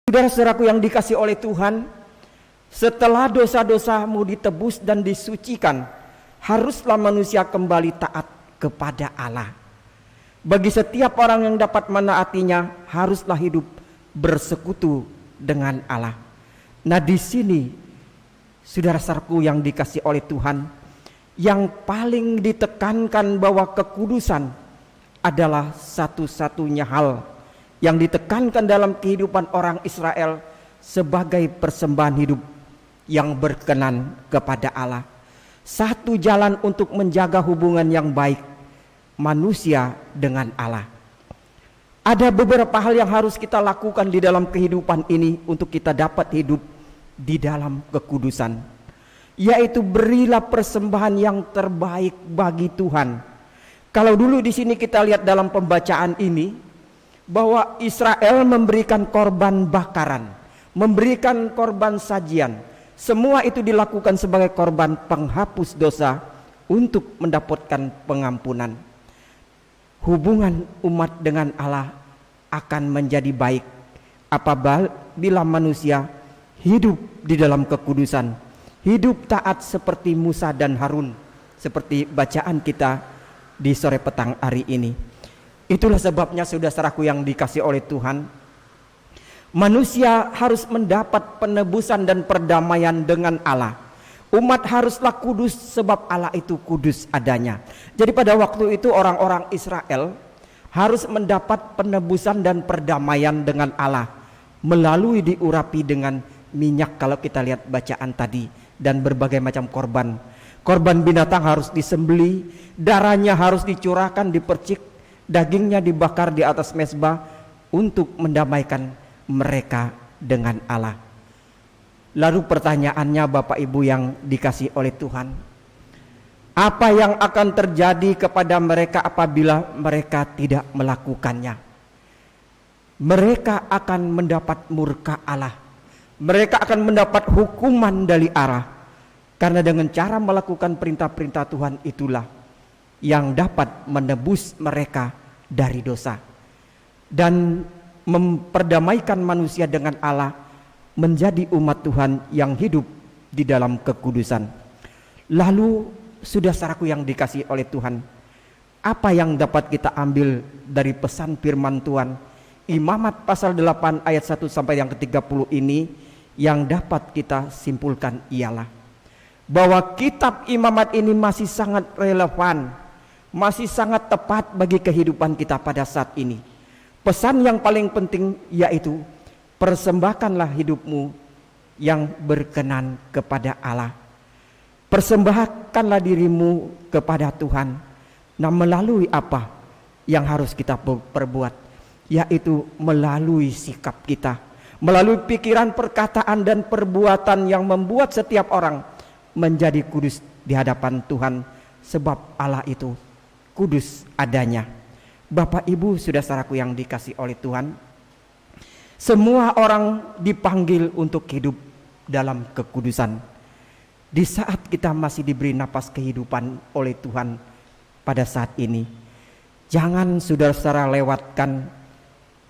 Saudara-saudaraku yang dikasih oleh Tuhan, setelah dosa-dosamu ditebus dan disucikan, haruslah manusia kembali taat kepada Allah. Bagi setiap orang yang dapat menaatinya, haruslah hidup bersekutu dengan Allah. Nah, di sini saudara-saudaraku yang dikasih oleh Tuhan, yang paling ditekankan bahwa kekudusan adalah satu-satunya hal yang ditekankan dalam kehidupan orang Israel sebagai persembahan hidup yang berkenan kepada Allah. Satu jalan untuk menjaga hubungan yang baik manusia dengan Allah. Ada beberapa hal yang harus kita lakukan di dalam kehidupan ini untuk kita dapat hidup di dalam kekudusan, yaitu berilah persembahan yang terbaik bagi Tuhan. Kalau dulu di sini kita lihat dalam pembacaan ini bahwa Israel memberikan korban bakaran, memberikan korban sajian, semua itu dilakukan sebagai korban penghapus dosa untuk mendapatkan pengampunan. Hubungan umat dengan Allah akan menjadi baik apabila manusia hidup di dalam kekudusan, hidup taat seperti Musa dan Harun, seperti bacaan kita di sore petang hari ini. Itulah sebabnya saudara-saudaraku yang dikasih oleh Tuhan, manusia harus mendapat penebusan dan perdamaian dengan Allah. Umat haruslah kudus sebab Allah itu kudus adanya. Jadi pada waktu itu orang-orang Israel harus mendapat penebusan dan perdamaian dengan Allah melalui diurapi dengan minyak, kalau kita lihat bacaan tadi, dan berbagai macam korban. Korban binatang harus disembelih, darahnya harus dicurahkan, dipercik, dagingnya dibakar di atas mezbah untuk mendamaikan mereka dengan Allah. Lalu pertanyaannya Bapak Ibu yang dikasih oleh Tuhan, apa yang akan terjadi kepada mereka apabila mereka tidak melakukannya? Mereka akan mendapat murka Allah. Mereka akan mendapat hukuman dari Allah. Karena dengan cara melakukan perintah-perintah Tuhan itulah yang dapat menebus mereka dari dosa dan memperdamaikan manusia dengan Allah, menjadi umat Tuhan yang hidup di dalam kekudusan. Lalu saudara-saudaraku yang dikasih oleh Tuhan, apa yang dapat kita ambil dari pesan firman Tuhan Imamat pasal 8 ayat 1 sampai yang ke-30 ini? Yang dapat kita simpulkan ialah bahwa kitab Imamat ini masih sangat relevan, masih sangat tepat bagi kehidupan kita pada saat ini. Pesan yang paling penting yaitu persembahkanlah hidupmu yang berkenan kepada Allah. Persembahkanlah dirimu kepada Tuhan. Nah, melalui apa yang harus kita perbuat? Yaitu melalui sikap kita, melalui pikiran, perkataan, dan perbuatan yang membuat setiap orang menjadi kudus di hadapan Tuhan, sebab Allah itu kudus adanya. Bapak Ibu saudara-saudaraku yang dikasih oleh Tuhan, semua orang dipanggil untuk hidup dalam kekudusan. Di saat kita masih diberi napas kehidupan oleh Tuhan pada saat ini, jangan saudara-saudara lewatkan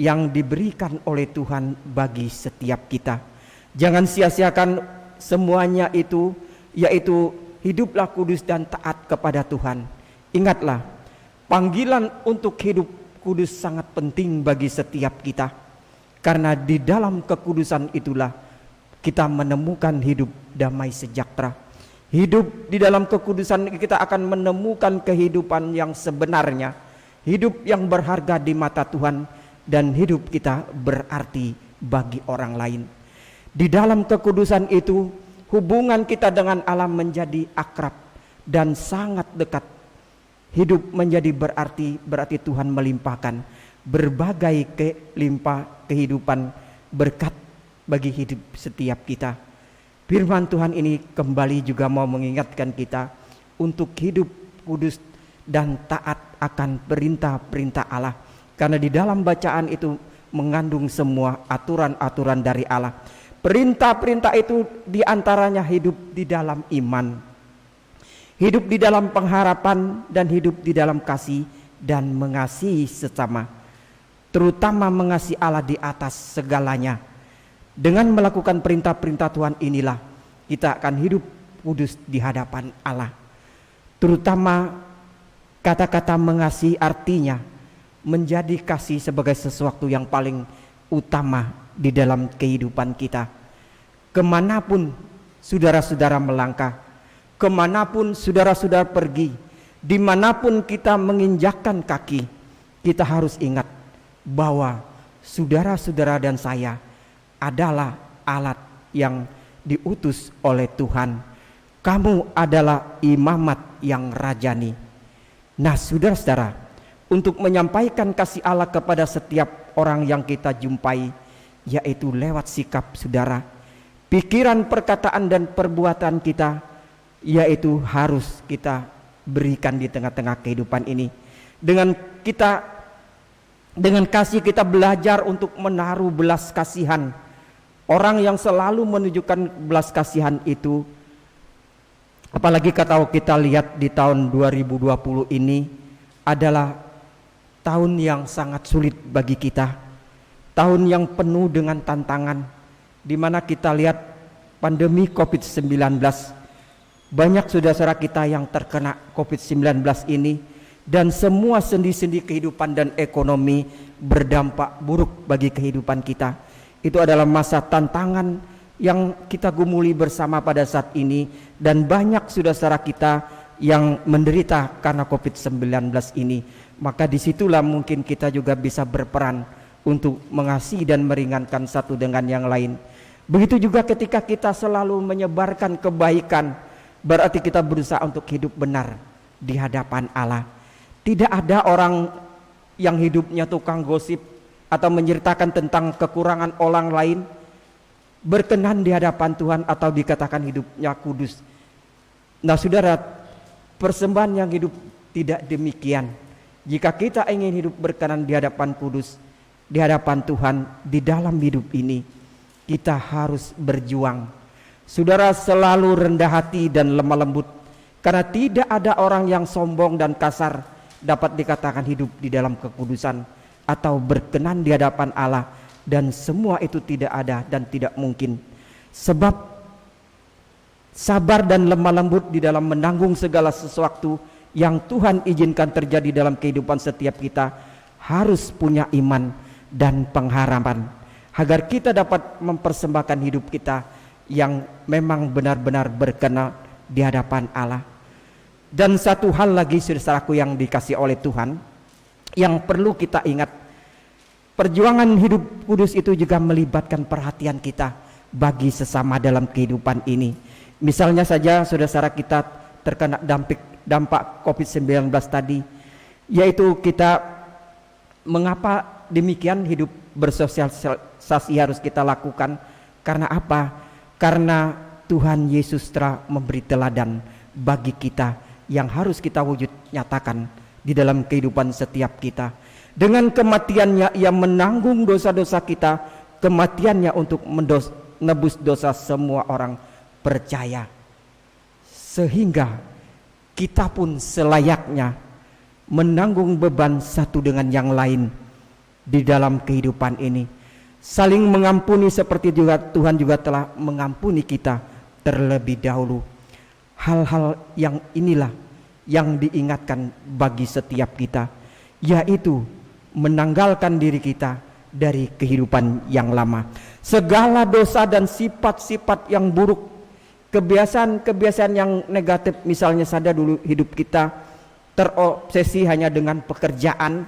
yang diberikan oleh Tuhan bagi setiap kita. Jangan sia-siakan semuanya itu, yaitu hiduplah kudus dan taat kepada Tuhan. Ingatlah, panggilan untuk hidup kudus sangat penting bagi setiap kita, karena di dalam kekudusan itulah kita menemukan hidup damai sejahtera. Hidup di dalam kekudusan kita akan menemukan kehidupan yang sebenarnya, hidup yang berharga di mata Tuhan, dan hidup kita berarti bagi orang lain. Di dalam kekudusan itu, hubungan kita dengan Allah menjadi akrab dan sangat dekat. Hidup menjadi berarti Tuhan melimpahkan berbagai kehidupan berkat bagi hidup setiap kita. Firman Tuhan ini kembali juga mau mengingatkan kita untuk hidup kudus dan taat akan perintah-perintah Allah. Karena di dalam bacaan itu mengandung semua aturan-aturan dari Allah. Perintah-perintah itu diantaranya hidup di dalam iman, hidup di dalam pengharapan, dan hidup di dalam kasih dan mengasihi sesama. Terutama mengasihi Allah di atas segalanya. Dengan melakukan perintah-perintah Tuhan inilah kita akan hidup kudus di hadapan Allah. Terutama kata-kata mengasihi artinya menjadi kasih sebagai sesuatu yang paling utama di dalam kehidupan kita. Kemanapun saudara-saudara melangkah, kemanapun saudara-saudara pergi, dimanapun kita menginjakkan kaki, kita harus ingat bahwa saudara-saudara dan saya adalah alat yang diutus oleh Tuhan. Kamu adalah imamat yang rajani. Nah, saudara-saudara, untuk menyampaikan kasih Allah kepada setiap orang yang kita jumpai, yaitu lewat sikap saudara, pikiran, perkataan, dan perbuatan kita, yaitu harus kita berikan di tengah-tengah kehidupan ini. Dengan kasih kita belajar untuk menaruh belas kasihan. Orang yang selalu menunjukkan belas kasihan itu, apalagi kalau kita lihat di tahun 2020 ini adalah tahun yang sangat sulit bagi kita, tahun yang penuh dengan tantangan, di mana kita lihat pandemi COVID-19. Banyak saudara-saudara kita yang terkena COVID-19 ini, dan semua sendi-sendi kehidupan dan ekonomi berdampak buruk bagi kehidupan kita. Itu adalah masa tantangan yang kita gumuli bersama pada saat ini, dan banyak saudara-saudara kita yang menderita karena COVID-19 ini. Maka disitulah mungkin kita juga bisa berperan untuk mengasihi dan meringankan satu dengan yang lain. Begitu juga ketika kita selalu menyebarkan kebaikan, berarti kita berusaha untuk hidup benar di hadapan Allah. Tidak ada orang yang hidupnya tukang gosip atau menceritakan tentang kekurangan orang lain berkenan di hadapan Tuhan atau dikatakan hidupnya kudus. Nah, saudara, persembahan yang hidup tidak demikian. Jika kita ingin hidup berkenan di hadapan kudus, di hadapan Tuhan, di dalam hidup ini kita harus berjuang. Saudara, selalu rendah hati dan lemah lembut, karena tidak ada orang yang sombong dan kasar dapat dikatakan hidup di dalam kekudusan atau berkenan di hadapan Allah, dan semua itu tidak ada dan tidak mungkin. Sebab sabar dan lemah lembut di dalam menanggung segala sesuatu yang Tuhan izinkan terjadi dalam kehidupan setiap kita, harus punya iman dan pengharapan agar kita dapat mempersembahkan hidup kita yang memang benar-benar berkenan di hadapan Allah. Dan satu hal lagi, saudaraku yang dikasih oleh Tuhan, yang perlu kita ingat, perjuangan hidup kudus itu juga melibatkan perhatian kita bagi sesama dalam kehidupan ini. Misalnya saja saudara-saudara kita terkena dampak COVID-19 tadi, yaitu kita, mengapa demikian hidup bersosialisasi harus kita lakukan? Karena apa? Karena Tuhan Yesus telah memberi teladan bagi kita yang harus kita wujud nyatakan di dalam kehidupan setiap kita. Dengan kematiannya ia menanggung dosa-dosa kita, kematiannya untuk menebus dosa semua orang percaya, sehingga kita pun selayaknya menanggung beban satu dengan yang lain di dalam kehidupan ini, saling mengampuni seperti juga Tuhan juga telah mengampuni kita terlebih dahulu. Hal-hal yang inilah yang diingatkan bagi setiap kita, yaitu menanggalkan diri kita dari kehidupan yang lama. Segala dosa dan sifat-sifat yang buruk, kebiasaan-kebiasaan yang negatif, misalnya saja dulu hidup kita terobsesi hanya dengan pekerjaan,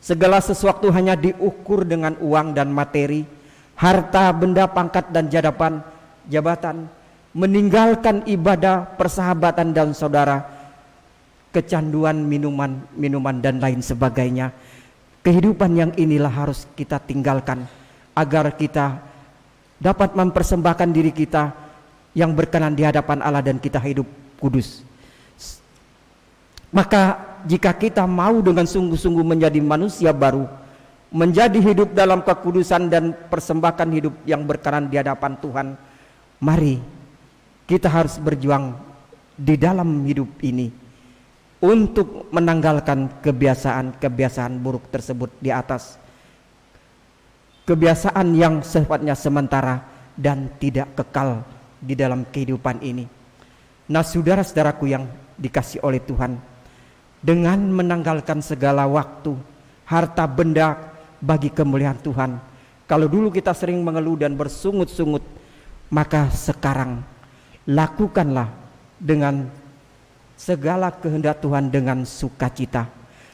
segala sesuatu hanya diukur dengan uang dan materi, harta, benda, pangkat, dan jabatan, meninggalkan ibadah, persahabatan, dan saudara, kecanduan minuman dan lain sebagainya. Kehidupan yang inilah harus kita tinggalkan agar kita dapat mempersembahkan diri kita yang berkenan di hadapan Allah dan kita hidup kudus. Maka jika kita mau dengan sungguh-sungguh menjadi manusia baru, menjadi hidup dalam kekudusan dan persembahkan hidup yang berkenan di hadapan Tuhan, mari kita harus berjuang di dalam hidup ini untuk menanggalkan kebiasaan-kebiasaan buruk tersebut di atas. kebiasaan yang sifatnya sementara dan tidak kekal di dalam kehidupan ini. Nah, saudara-saudaraku yang dikasih oleh Tuhan, dengan menanggalkan segala waktu, harta benda bagi kemuliaan Tuhan. Kalau dulu kita sering mengeluh dan bersungut-sungut, maka sekarang lakukanlah dengan segala kehendak Tuhan dengan sukacita.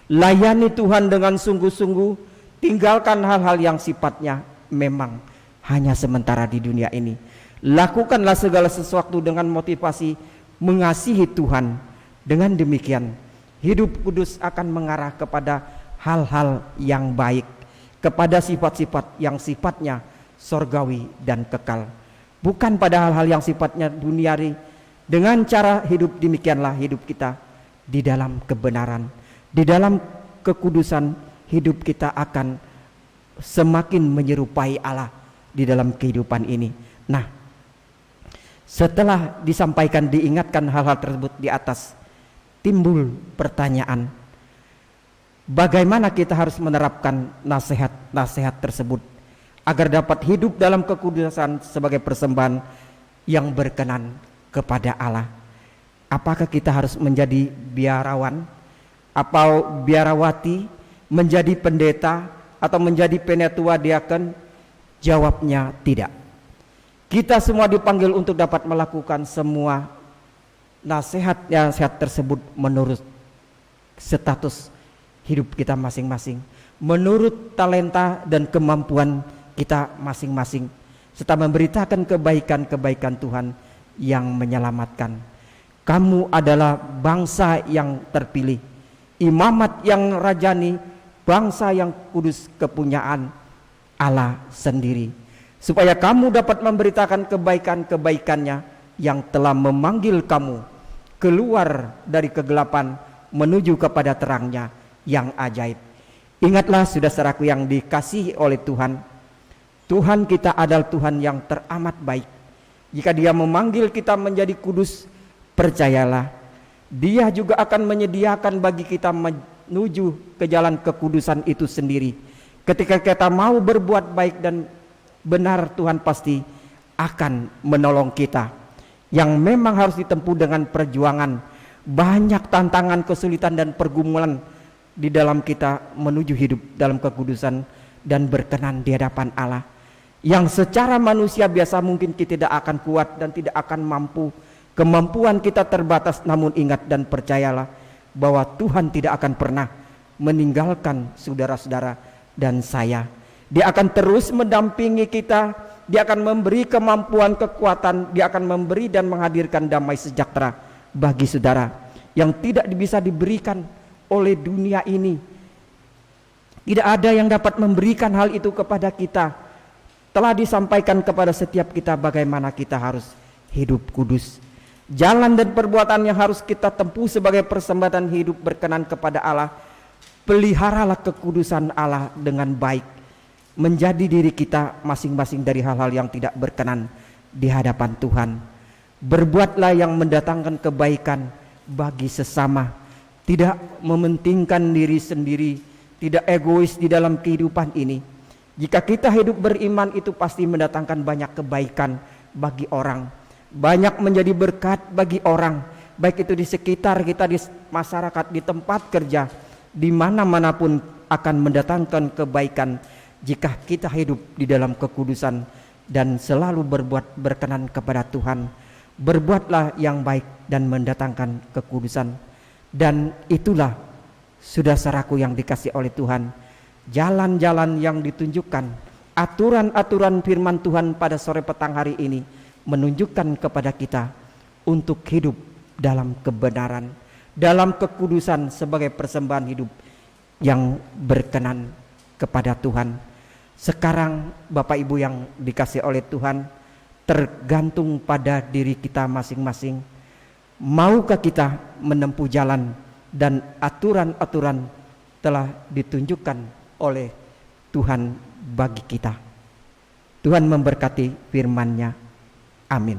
Layani Tuhan dengan sungguh-sungguh. Tinggalkan hal-hal yang sifatnya memang hanya sementara di dunia ini. Lakukanlah segala sesuatu dengan motivasi mengasihi Tuhan. Dengan demikian, hidup kudus akan mengarah kepada hal-hal yang baik, kepada sifat-sifat yang sifatnya sorgawi dan kekal, bukan pada hal-hal yang sifatnya duniawi. Dengan cara hidup demikianlah hidup kita di dalam kebenaran, di dalam kekudusan. Hidup kita akan semakin menyerupai Allah di dalam kehidupan ini. Nah, setelah disampaikan, diingatkan hal-hal tersebut di atas, timbul pertanyaan, bagaimana kita harus menerapkan nasihat-nasihat tersebut agar dapat hidup dalam kekudusan sebagai persembahan yang berkenan kepada Allah. Apakah kita harus menjadi biarawan atau biarawati, menjadi pendeta atau menjadi penatua diaken? Jawabnya tidak. Kita semua dipanggil untuk dapat melakukan semua nasihat-nasihat tersebut menurut status hidup kita masing-masing, menurut talenta dan kemampuan kita masing-masing, serta memberitakan kebaikan-kebaikan Tuhan yang menyelamatkan. Kamu adalah bangsa yang terpilih, imamat yang rajani, bangsa yang kudus kepunyaan Allah sendiri, supaya kamu dapat memberitakan kebaikan-kebaikannya yang telah memanggil kamu keluar dari kegelapan menuju kepada terangnya yang ajaib. Ingatlah saudara-saudaraku yang dikasihi oleh Tuhan, Tuhan kita adalah Tuhan yang teramat baik. Jika Dia memanggil kita menjadi kudus, percayalah Dia juga akan menyediakan bagi kita menuju ke jalan kekudusan itu sendiri. Ketika kita mau berbuat baik dan benar, Tuhan pasti akan menolong kita. Yang memang harus ditempuh dengan perjuangan, banyak tantangan, kesulitan dan pergumulan di dalam kita menuju hidup dalam kekudusan dan berkenan di hadapan Allah, yang secara manusia biasa mungkin kita tidak akan kuat dan tidak akan mampu. Kemampuan kita terbatas, namun ingat dan percayalah bahwa Tuhan tidak akan pernah meninggalkan saudara-saudara dan saya. Dia akan terus mendampingi kita, Dia akan memberi kemampuan, kekuatan, Dia akan memberi dan menghadirkan damai sejahtera bagi saudara yang tidak bisa diberikan oleh dunia ini. Tidak ada yang dapat memberikan hal itu kepada kita. Telah disampaikan kepada setiap kita bagaimana kita harus hidup kudus. Jalan dan perbuatan yang harus kita tempuh sebagai persembahan hidup berkenan kepada Allah. Peliharalah kekudusan Allah dengan baik, menjadi diri kita masing-masing dari hal-hal yang tidak berkenan di hadapan Tuhan. Berbuatlah yang mendatangkan kebaikan bagi sesama, tidak mementingkan diri sendiri, tidak egois di dalam kehidupan ini. Jika kita hidup beriman, itu pasti mendatangkan banyak kebaikan bagi orang, banyak menjadi berkat bagi orang, baik itu di sekitar kita, di masyarakat, di tempat kerja, di mana-mana pun akan mendatangkan kebaikan jika kita hidup di dalam kekudusan dan selalu berbuat berkenan kepada Tuhan. Berbuatlah yang baik dan mendatangkan kekudusan. Dan itulah saudara-saudaraku yang dikasih oleh Tuhan, jalan-jalan yang ditunjukkan, aturan-aturan firman Tuhan pada sore petang hari ini menunjukkan kepada kita untuk hidup dalam kebenaran, dalam kekudusan sebagai persembahan hidup yang berkenan kepada Tuhan. Sekarang Bapak Ibu yang dikasih oleh Tuhan, tergantung pada diri kita masing-masing. Maukah kita menempuh jalan dan aturan-aturan telah ditunjukkan oleh Tuhan bagi kita? Tuhan memberkati firman-Nya. Amin.